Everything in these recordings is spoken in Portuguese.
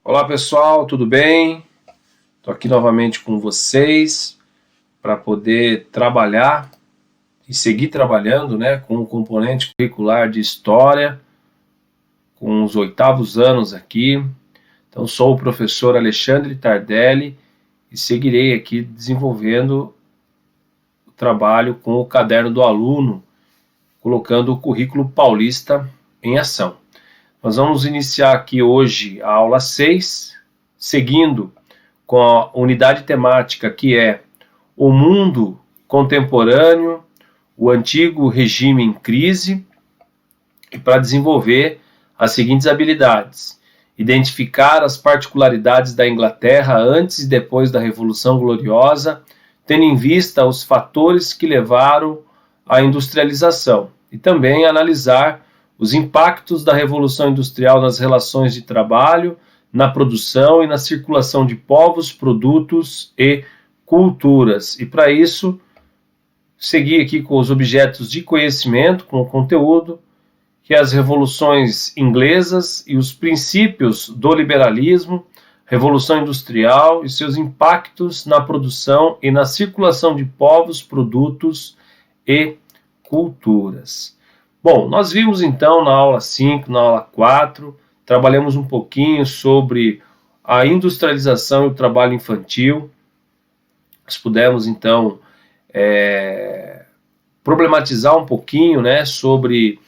Olá pessoal, tudo bem? Estou aqui novamente com vocês para poder trabalhar e seguir trabalhando, né, com o componente curricular de História, com os 8º anos aqui. Então sou o professor Alexandre Tardelli e seguirei aqui desenvolvendo o trabalho com o caderno do aluno, colocando o currículo paulista em ação. Nós vamos iniciar aqui hoje a aula 6, seguindo com a unidade temática que é o mundo contemporâneo, o antigo regime em crise, e para desenvolver as seguintes habilidades: identificar as particularidades da Inglaterra antes e depois da Revolução Gloriosa, tendo em vista os fatores que levaram à industrialização, e também analisar os impactos da Revolução Industrial nas relações de trabalho, na produção e na circulação de povos, produtos e culturas. E para isso, seguir aqui com os objetos de conhecimento, com o conteúdo, que é as revoluções inglesas e os princípios do liberalismo, Revolução Industrial e seus impactos na produção e na circulação de povos, produtos e culturas. Bom, nós vimos então na aula 5, na aula 4, trabalhamos um pouquinho sobre a industrialização e o trabalho infantil. Nós pudemos então problematizar um pouquinho, né, sobre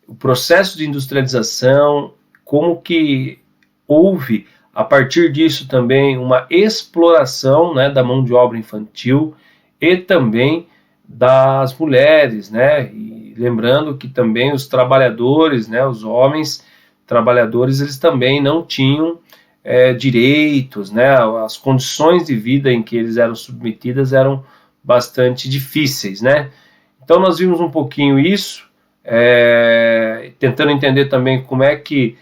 o processo de industrialização, como que houve a partir disso também uma exploração, né, da mão de obra infantil e também das mulheres, né, e lembrando que também os trabalhadores, né, os homens trabalhadores, eles também não tinham direitos, né, as condições de vida em que eles eram submetidas eram bastante difíceis, né. Então nós vimos um pouquinho isso, tentando entender também como é que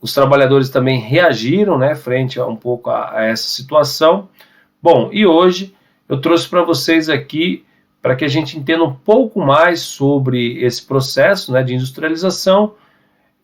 os trabalhadores também reagiram, né, frente a um pouco a essa situação. Bom, e hoje eu trouxe para vocês aqui, para que a gente entenda um pouco mais sobre esse processo, né, de industrialização,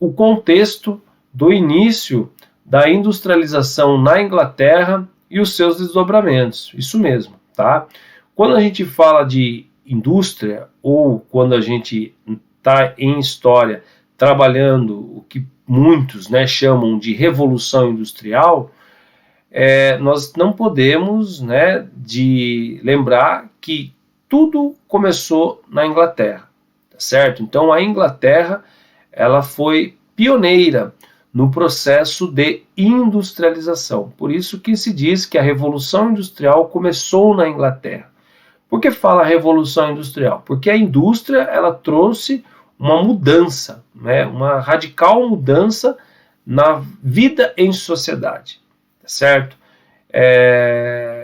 o contexto do início da industrialização na Inglaterra e os seus desdobramentos. Isso mesmo, tá? Quando a gente fala de indústria, ou quando a gente está em história trabalhando o que muitos, né, chamam de revolução industrial, nós não podemos, né, de lembrar que tudo começou na Inglaterra, tá certo? Então a Inglaterra, ela foi pioneira no processo de industrialização. Por isso que se diz que a Revolução Industrial começou na Inglaterra. Por que fala Revolução Industrial? Porque a indústria, ela trouxe uma mudança, né, uma radical mudança na vida em sociedade, tá certo?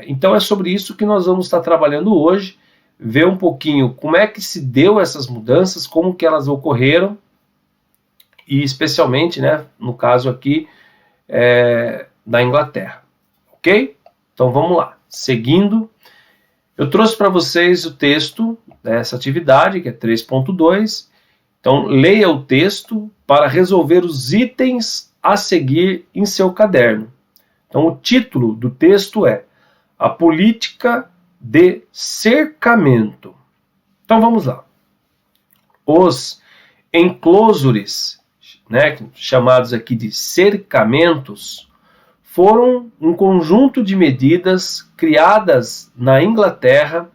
Então é sobre isso que nós vamos estar trabalhando hoje, ver um pouquinho como é que se deu essas mudanças, como que elas ocorreram, e especialmente, né, no caso aqui da Inglaterra, ok? Então vamos lá, seguindo, eu trouxe para vocês o texto dessa atividade, que é 3.2, então leia o texto para resolver os itens a seguir em seu caderno. Então o título do texto é A Política de Cercamento. Então vamos lá. Os enclosures, né, chamados aqui de cercamentos, foram um conjunto de medidas criadas na Inglaterra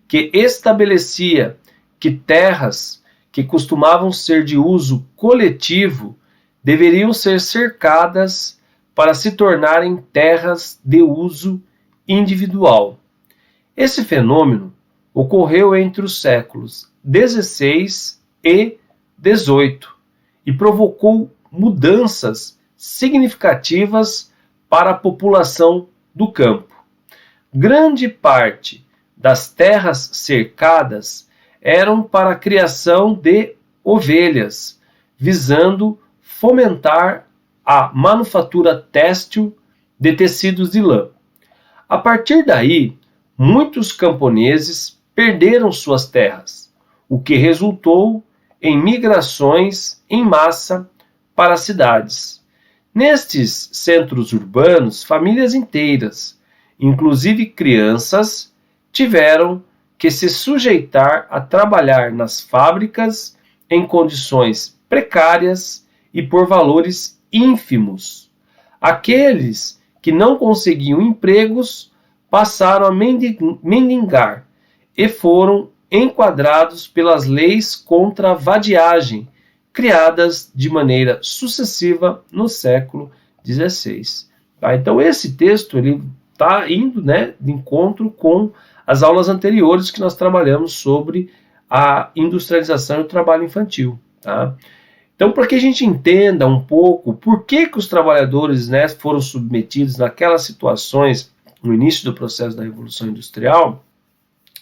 que estabelecia que terras que costumavam ser de uso coletivo deveriam ser cercadas para se tornarem terras de uso individual. Esse fenômeno ocorreu entre os séculos XVI e XVIII e provocou mudanças significativas para a população do campo. Grande parte das terras cercadas eram para a criação de ovelhas, visando fomentar a manufatura têxtil de tecidos de lã. A partir daí, muitos camponeses perderam suas terras, o que resultou em migrações em massa para as cidades. Nestes centros urbanos, famílias inteiras, inclusive crianças, tiveram que se sujeitar a trabalhar nas fábricas em condições precárias e por valores ínfimos. Aqueles que não conseguiam empregos passaram a mendigar e foram enquadrados pelas leis contra a vadiagem, criadas de maneira sucessiva no século XVI. Tá? Então esse texto ele está indo, né, de encontro com as aulas anteriores que nós trabalhamos sobre a industrialização e o trabalho infantil. Tá? Então, para que a gente entenda um pouco por que os trabalhadores, né, foram submetidos naquelas situações no início do processo da Revolução Industrial,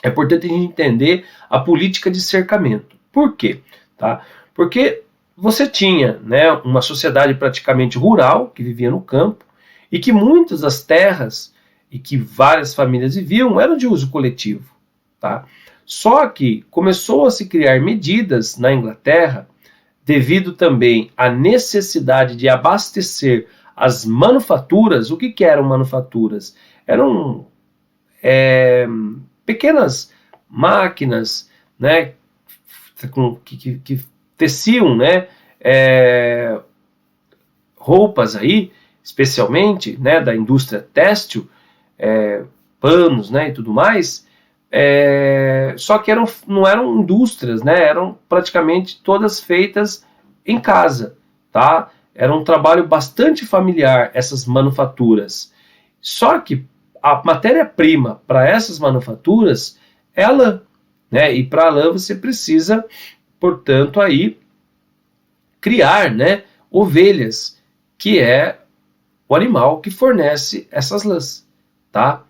é importante a gente entender a política de cercamento. Por quê? Tá? Porque você tinha, né, uma sociedade praticamente rural, que vivia no campo, e que muitas das terras e que várias famílias viviam eram de uso coletivo. Tá? Só que começou a se criar medidas na Inglaterra, devido também à necessidade de abastecer as manufaturas. O que eram manufaturas? Eram pequenas máquinas, né, que teciam, né, roupas aí, especialmente, né, da indústria têxtil, panos, né, e tudo mais. Só que não eram indústrias, né, eram praticamente todas feitas em casa, tá? Era um trabalho bastante familiar, essas manufaturas. Só que a matéria-prima para essas manufaturas é a lã, né? E para a lã você precisa, portanto, aí criar, né, ovelhas, que é o animal que fornece essas lãs, tá?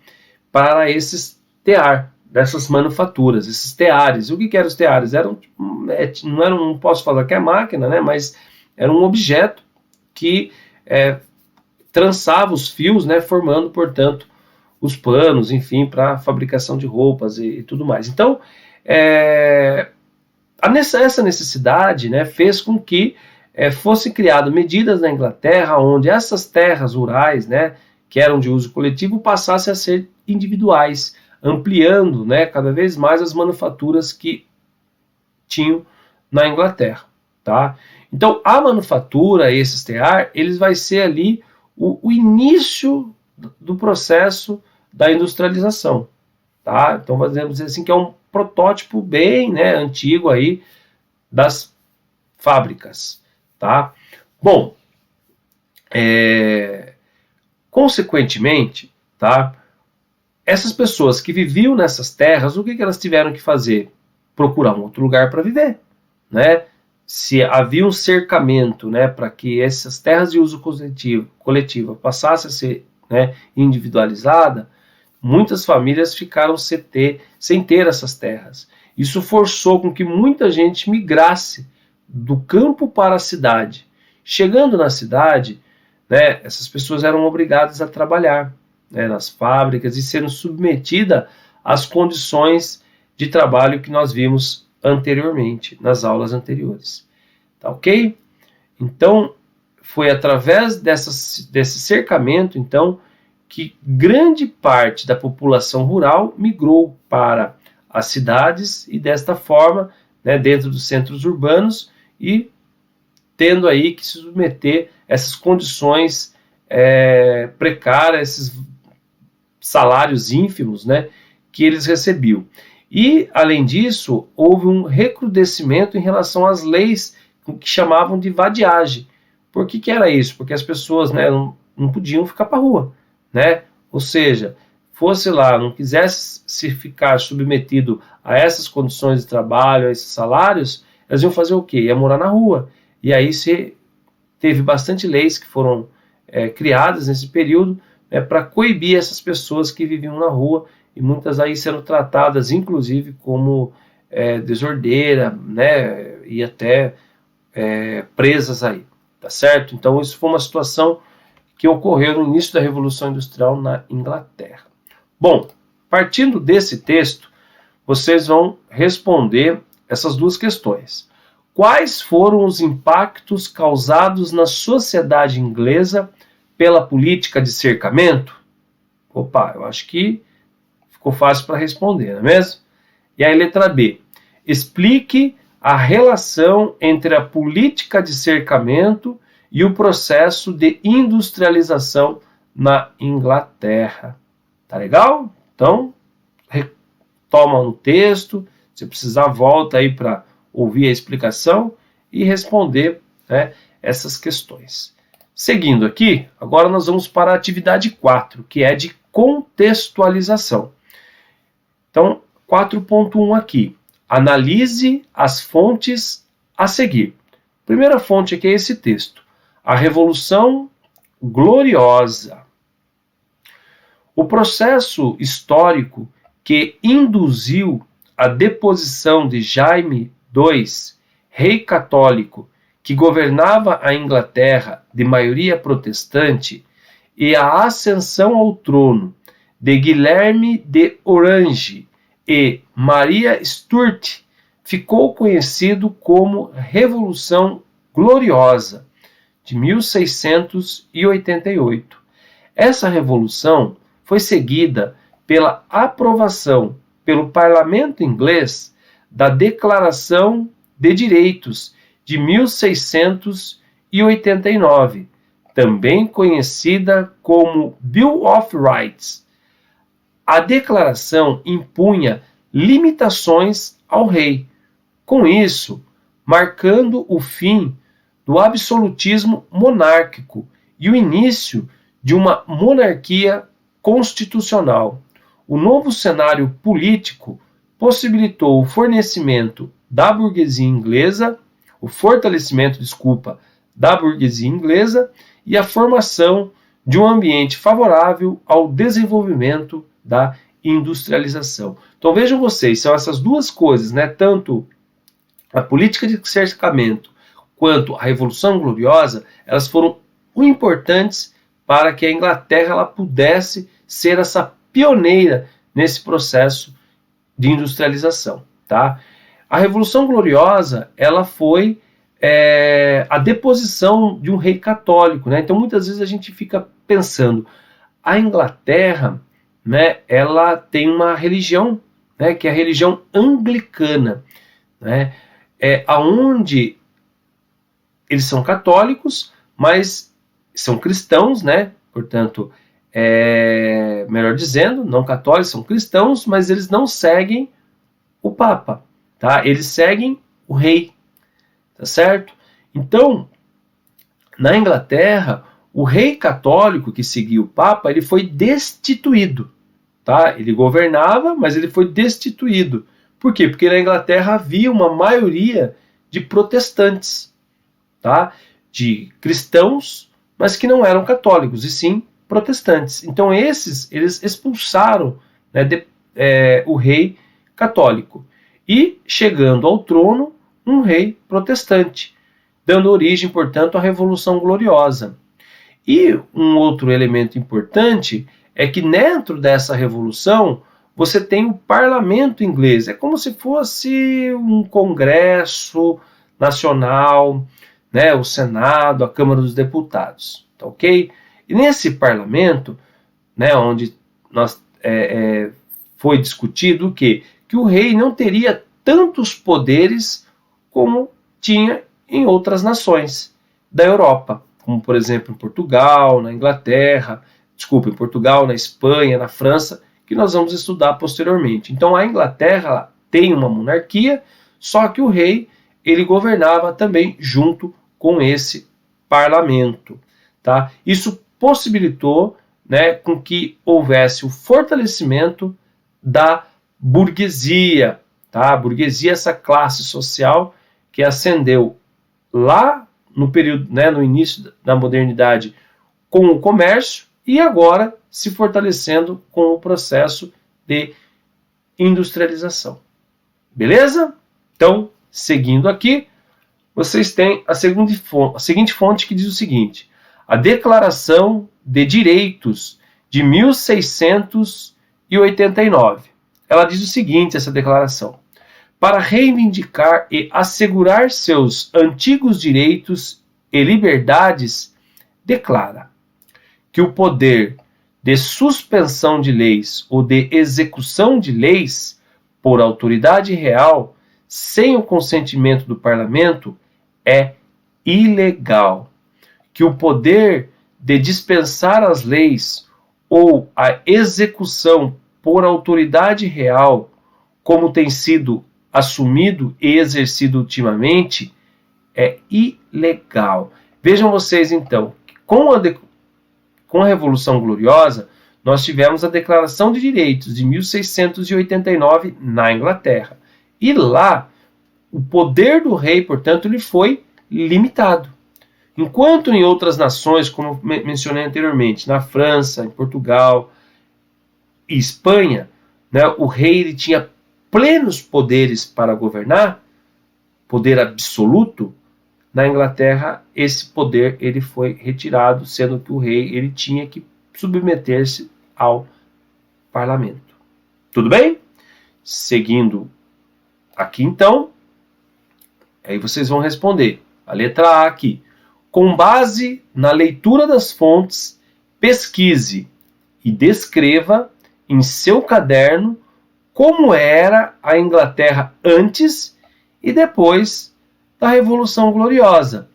Para esses tear, dessas manufaturas, esses teares. O que eram os teares? Não posso falar que é máquina, né, mas era um objeto que trançava os fios, né, formando, portanto, os panos, enfim, para a fabricação de roupas e tudo mais. Então, essa necessidade, né, fez com que fossem criadas medidas na Inglaterra onde essas terras rurais, né, que eram de uso coletivo, passassem a ser individuais, ampliando, né, cada vez mais as manufaturas que tinham na Inglaterra. Tá? Então, a manufatura, esses tear, eles vai ser ali o início do processo da industrialização. Tá? Então, vamos dizer assim que é um protótipo bem, né, antigo aí das fábricas. Tá? Bom, consequentemente, tá, essas pessoas que viviam nessas terras, o que elas tiveram que fazer? Procurar um outro lugar para viver, né? Se havia um cercamento, né, para que essas terras de uso coletivo passassem a ser, né, individualizada, muitas famílias ficaram sem ter essas terras. Isso forçou com que muita gente migrasse do campo para a cidade. Chegando na cidade, né, essas pessoas eram obrigadas a trabalhar, né, nas fábricas e sendo submetida às condições de trabalho que nós vimos anteriormente, nas aulas anteriores. Tá ok? Então, foi através desse cercamento, então, que grande parte da população rural migrou para as cidades e, desta forma, né, dentro dos centros urbanos e tendo aí que se submeter a essas condições precárias, esses salários ínfimos, né, que eles recebiam. E, além disso, houve um recrudescimento em relação às leis que chamavam de vadiagem. Por que era isso? Porque as pessoas, né, não podiam ficar para a rua, né? Ou seja, fosse lá, não quisesse se ficar submetido a essas condições de trabalho, a esses salários, elas iam fazer o quê? Ia morar na rua. E aí teve bastante leis que foram criadas nesse período, né, para coibir essas pessoas que viviam na rua, e muitas aí sendo tratadas, inclusive, como desordeira, né, e até presas aí, tá certo? Então isso foi uma situação que ocorreu no início da Revolução Industrial na Inglaterra. Bom, partindo desse texto, vocês vão responder essas duas questões. quais foram os impactos causados na sociedade inglesa pela política de cercamento? Opa, eu acho que ficou fácil para responder, não é mesmo? E aí, letra B. Explique a relação entre a política de cercamento e o processo de industrialização na Inglaterra. Tá legal? Então, retoma no texto. Se precisar, volta aí para ouvir a explicação e responder, né, essas questões. Seguindo aqui, agora nós vamos para a atividade 4, que é de contextualização. Então, 4.1 aqui. Analise as fontes a seguir. Primeira fonte aqui é esse texto. A Revolução Gloriosa. O processo histórico que induziu a deposição de Jaime II, rei católico, que governava a Inglaterra de maioria protestante, e a ascensão ao trono de Guilherme de Orange e Maria Stuart ficou conhecido como Revolução Gloriosa de 1688. Essa revolução foi seguida pela aprovação pelo parlamento inglês da Declaração de Direitos de 1689, também conhecida como Bill of Rights. A declaração impunha limitações ao rei, com isso, marcando o fim do absolutismo monárquico e o início de uma monarquia constitucional. O novo cenário político possibilitou o fortalecimento da burguesia inglesa e a formação de um ambiente favorável ao desenvolvimento da industrialização. Então vejam vocês, são essas duas coisas, né? Tanto a política de cercamento quanto a Revolução Gloriosa, elas foram importantes para que a Inglaterra ela pudesse ser essa pioneira nesse processo de industrialização, tá? A Revolução Gloriosa, ela foi a deposição de um rei católico, né? Então muitas vezes a gente fica pensando, a Inglaterra, né, ela tem uma religião, né, que é a religião anglicana, né? Aonde eles são católicos, mas são cristãos, né? Portanto, melhor dizendo, não católicos, são cristãos, mas eles não seguem o Papa, tá? Eles seguem o rei, tá certo? Então, na Inglaterra, o rei católico que seguia o Papa, ele foi destituído, tá? Ele governava, mas ele foi destituído. Por quê? Porque na Inglaterra havia uma maioria de protestantes, tá? De cristãos, mas que não eram católicos, e sim protestantes. Então eles expulsaram, né, o rei católico e chegando ao trono um rei protestante, dando origem, portanto, à Revolução Gloriosa. E um outro elemento importante é que dentro dessa revolução você tem o parlamento inglês. É como se fosse um congresso nacional, né, o Senado, a Câmara dos Deputados, tá ok? E nesse parlamento, né, onde foi discutido o quê? Que o rei não teria tantos poderes como tinha em outras nações da Europa, como por exemplo em Portugal, na Inglaterra, em Portugal, na Espanha, na França, que nós vamos estudar posteriormente. Então a Inglaterra tem uma monarquia, só que o rei ele governava também junto com esse parlamento, tá? Isso possibilitou, né, com que houvesse o fortalecimento da burguesia, tá? A burguesia, essa classe social que ascendeu lá no período, né, no início da modernidade com o comércio e agora se fortalecendo com o processo de industrialização. Beleza? Então, seguindo aqui, vocês têm a seguinte fonte que diz o seguinte: a Declaração de Direitos de 1689. Ela diz o seguinte, essa declaração: para reivindicar e assegurar seus antigos direitos e liberdades, declara que o poder de suspensão de leis ou de execução de leis por autoridade real, sem o consentimento do parlamento, é ilegal. Que o poder de dispensar as leis ou a execução por autoridade real, como tem sido assumido e exercido ultimamente, é ilegal. Vejam vocês, então, que com a Revolução Gloriosa, nós tivemos a Declaração de Direitos de 1689 na Inglaterra. E lá, o poder do rei, portanto, ele foi limitado. Enquanto em outras nações, como mencionei anteriormente, na França, em Portugal e Espanha, né, o rei ele tinha plenos poderes para governar, poder absoluto. Na Inglaterra, esse poder ele foi retirado, sendo que o rei ele tinha que submeter-se ao parlamento. Tudo bem? Seguindo aqui então, aí vocês vão responder. A letra A aqui. Com base na leitura das fontes, pesquise e descreva em seu caderno como era a Inglaterra antes e depois da Revolução Gloriosa,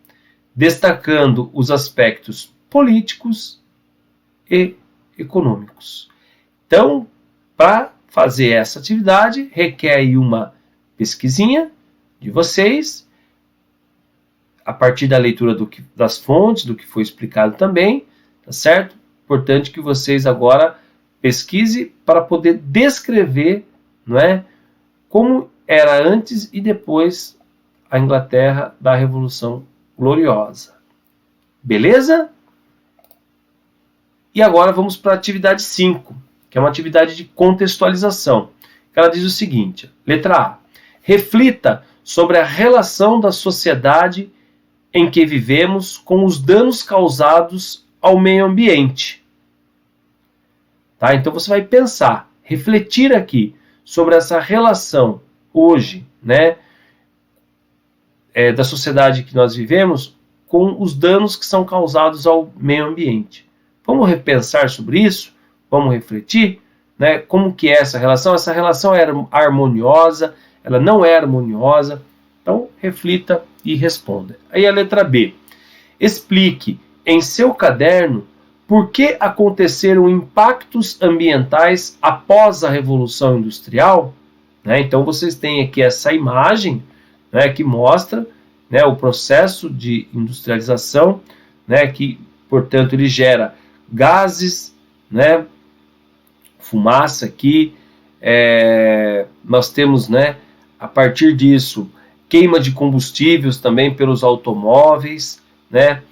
destacando os aspectos políticos e econômicos. Então, para fazer essa atividade, requer aí uma pesquisinha de vocês, a partir da leitura das fontes, do que foi explicado também, tá certo? Importante que vocês agora pesquisem para poder descrever, não é, como era antes e depois a Inglaterra da Revolução Gloriosa. Beleza? E agora vamos para a atividade 5, que é uma atividade de contextualização. Ela diz o seguinte, letra A. Reflita sobre a relação da sociedade em que vivemos com os danos causados ao meio ambiente. Tá? Então você vai pensar, refletir aqui sobre essa relação hoje, né, da sociedade que nós vivemos com os danos que são causados ao meio ambiente. Vamos repensar sobre isso? Vamos refletir, né? Como que é essa relação? Essa relação era harmoniosa? Ela não é harmoniosa? Então, reflita e responda. Aí a letra B. Explique em seu caderno por que aconteceram impactos ambientais após a Revolução Industrial. Né? Então, vocês têm aqui essa imagem, né, que mostra, né, o processo de industrialização, né, que, portanto, ele gera gases, né, fumaça aqui. Nós temos, né, a partir disso, queima de combustíveis também pelos automóveis, né?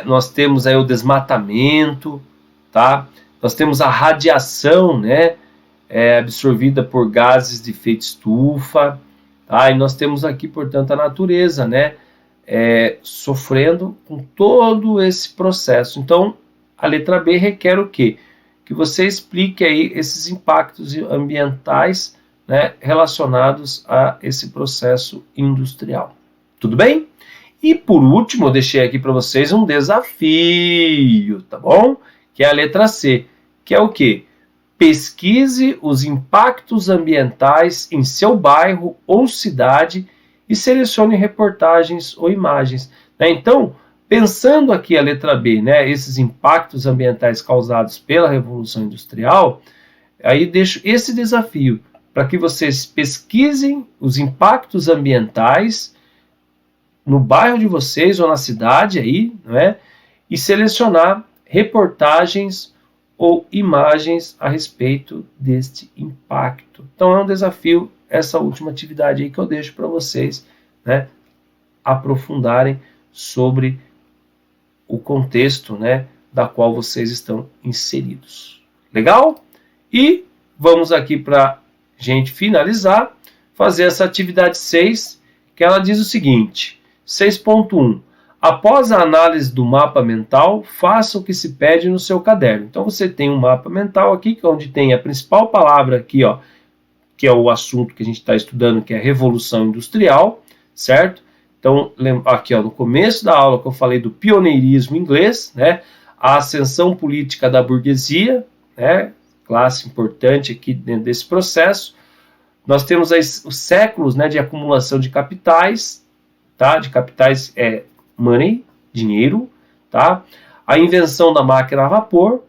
Nós temos aí o desmatamento, tá? Nós temos a radiação, né, absorvida por gases de efeito estufa, tá? E nós temos aqui, portanto, a natureza, né, sofrendo com todo esse processo. Então, a letra B requer o quê? Que você explique aí esses impactos ambientais, né, relacionados a esse processo industrial. Tudo bem? E por último, eu deixei aqui para vocês um desafio, tá bom? Que é a letra C, que é o quê? Pesquise os impactos ambientais em seu bairro ou cidade e selecione reportagens ou imagens. Né? Então, pensando aqui a letra B, né, esses impactos ambientais causados pela Revolução Industrial, aí deixo esse desafio para que vocês pesquisem os impactos ambientais no bairro de vocês ou na cidade aí, né, e selecionar reportagens ou imagens a respeito deste impacto. Então é um desafio essa última atividade aí que eu deixo para vocês, né, aprofundarem sobre o contexto, né, da qual vocês estão inseridos. Legal? E vamos aqui para gente finalizar, fazer essa atividade 6, que ela diz o seguinte, 6.1, após a análise do mapa mental, faça o que se pede no seu caderno. Então você tem um mapa mental aqui, onde tem a principal palavra aqui, ó, que é o assunto que a gente está estudando, que é a Revolução Industrial, certo? Então, aqui ó, no começo da aula que eu falei do pioneirismo inglês, né? A ascensão política da burguesia, né? Classe importante aqui dentro desse processo. Nós temos aí os séculos, né, de acumulação de capitais, tá? De capitais money, dinheiro, tá? A invenção da máquina a vapor,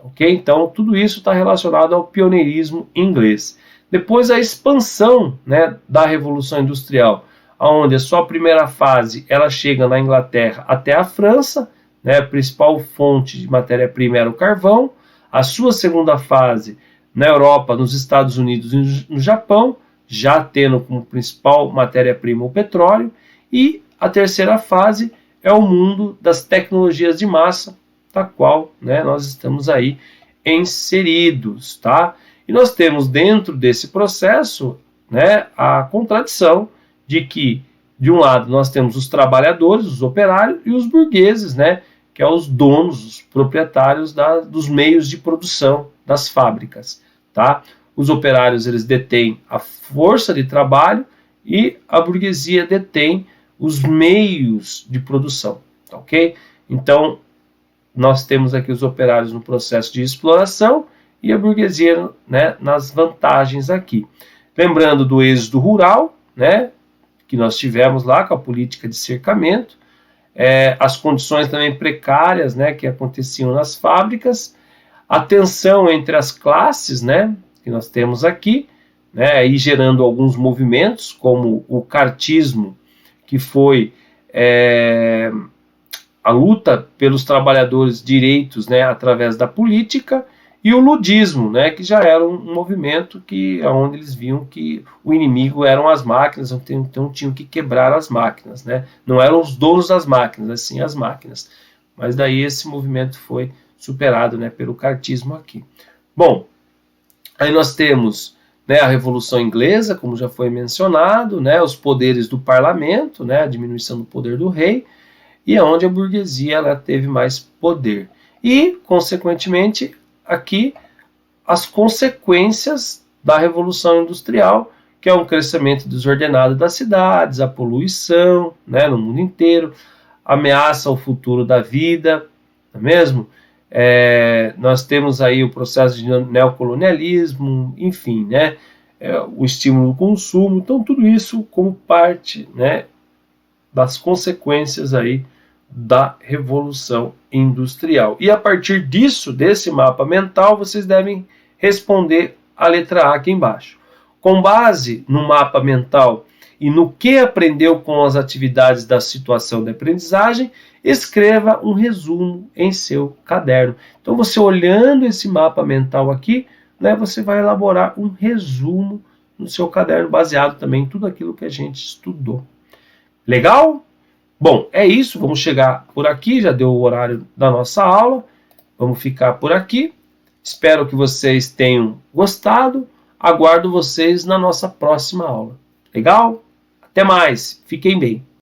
ok? Então, tudo isso está relacionado ao pioneirismo inglês. Depois, a expansão, né, da Revolução Industrial, onde a sua primeira fase ela chega na Inglaterra até a França, né, a principal fonte de matéria-prima era o carvão. A sua segunda fase na Europa, nos Estados Unidos e no Japão, já tendo como principal matéria-prima o petróleo. E a terceira fase é o mundo das tecnologias de massa, da qual, né, nós estamos aí inseridos, tá? E nós temos dentro desse processo, né, a contradição de que, de um lado, nós temos os trabalhadores, os operários, e os burgueses, né, que são os donos, os proprietários dos meios de produção das fábricas, tá? Os operários, eles detêm a força de trabalho e a burguesia detém os meios de produção, ok? Então, nós temos aqui os operários no processo de exploração e a burguesia, né, nas vantagens aqui. Lembrando do êxodo rural, né, que nós tivemos lá com a política de cercamento, as condições também precárias, né, que aconteciam nas fábricas, a tensão entre as classes, né, que nós temos aqui, né, aí gerando alguns movimentos, como o cartismo, que foi a luta pelos trabalhadores direitos, né, através da política, e o ludismo, né, que já era um movimento onde eles viam que o inimigo eram as máquinas, então tinham que quebrar as máquinas, né? Não eram os donos das máquinas, assim as máquinas. Mas daí esse movimento foi superado, né, pelo cartismo aqui. Bom, aí nós temos, né, a Revolução Inglesa, como já foi mencionado, né, os poderes do parlamento, né, a diminuição do poder do rei, e onde a burguesia ela teve mais poder. E, consequentemente, aqui as consequências da Revolução Industrial, que é um crescimento desordenado das cidades, a poluição, né, no mundo inteiro, ameaça ao futuro da vida, não é mesmo? Nós temos aí o processo de neocolonialismo, enfim, né, o estímulo do consumo, então tudo isso como parte, né, das consequências aí da Revolução Industrial. E a partir disso, desse mapa mental, vocês devem responder a letra A aqui embaixo. Com base no mapa mental e no que aprendeu com as atividades da situação de aprendizagem, escreva um resumo em seu caderno. Então, você olhando esse mapa mental aqui, né, você vai elaborar um resumo no seu caderno, baseado também em tudo aquilo que a gente estudou. Legal? Bom, é isso, vamos chegar por aqui, já deu o horário da nossa aula, vamos ficar por aqui. Espero que vocês tenham gostado, aguardo vocês na nossa próxima aula. Legal? Até mais, fiquem bem.